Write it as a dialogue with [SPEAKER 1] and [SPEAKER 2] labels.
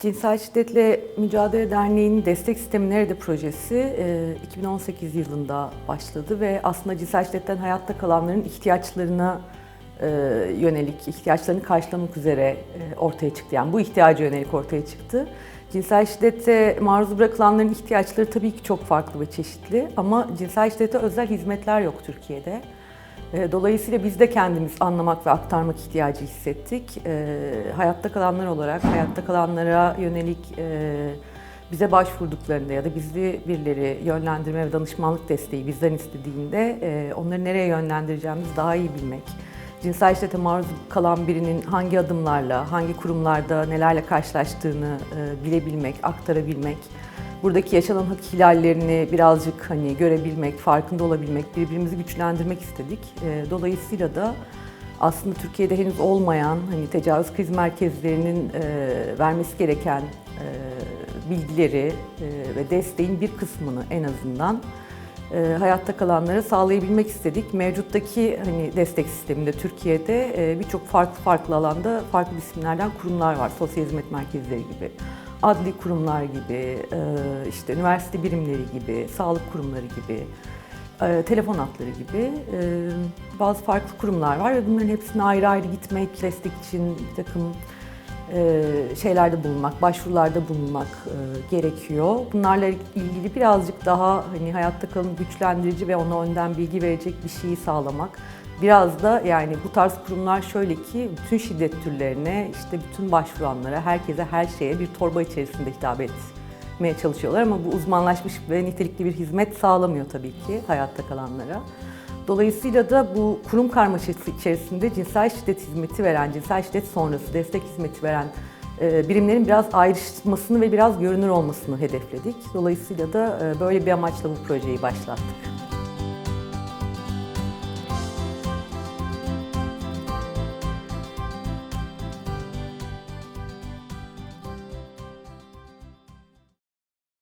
[SPEAKER 1] Cinsel Şiddetle Mücadele Derneği'nin destek sistemi nerede projesi 2018 yılında başladı ve aslında cinsel şiddetten hayatta kalanların ihtiyaçlarına yönelik, ihtiyaçlarını karşılamak üzere ortaya çıktı. Yani bu ihtiyaca yönelik ortaya çıktı. Cinsel şiddete maruz bırakılanların ihtiyaçları tabii ki çok farklı ve çeşitli ama cinsel şiddete özel hizmetler yok Türkiye'de. Dolayısıyla biz de kendimiz anlamak ve aktarmak ihtiyacı hissettik. Hayatta kalanlar olarak, hayatta kalanlara yönelik bize başvurduklarında ya da bizi birileri yönlendirme ve danışmanlık desteği bizden istediğinde onları nereye yönlendireceğimizi daha iyi bilmek, cinsel şiddete maruz kalan birinin hangi adımlarla, hangi kurumlarda nelerle karşılaştığını bilebilmek, aktarabilmek, buradaki yaşanan hak ihlallerini birazcık görebilmek, farkında olabilmek, birbirimizi güçlendirmek istedik. Dolayısıyla da aslında Türkiye'de henüz olmayan tecavüz kriz merkezlerinin vermesi gereken bilgileri ve desteğin bir kısmını en azından hayatta kalanlara sağlayabilmek istedik. Mevcuttaki destek sisteminde Türkiye'de birçok farklı alanda farklı isimlerden kurumlar var. Sosyal hizmet merkezleri gibi, adli kurumlar gibi, işte üniversite birimleri gibi, sağlık kurumları gibi, telefon hatları gibi bazı farklı kurumlar var ve bunların hepsine ayrı ayrı gitmek, destek için bir takım şeylerde bulunmak, başvurularda bulunmak gerekiyor. Bunlarla ilgili birazcık daha hayatta kalanı güçlendirici ve ona önden bilgi verecek bir şeyi sağlamak. Biraz da bu tarz kurumlar şöyle ki bütün şiddet türlerine, işte bütün başvuranlara, herkese, her şeye bir torba içerisinde hitap etmeye çalışıyorlar ama bu uzmanlaşmış ve nitelikli bir hizmet sağlamıyor tabii ki hayatta kalanlara. Dolayısıyla da bu kurum karmaşası içerisinde cinsel şiddet hizmeti veren, cinsel şiddet sonrası destek hizmeti veren birimlerin biraz ayrışmasını ve biraz görünür olmasını hedefledik. Dolayısıyla da böyle bir amaçla bu projeyi başlattık.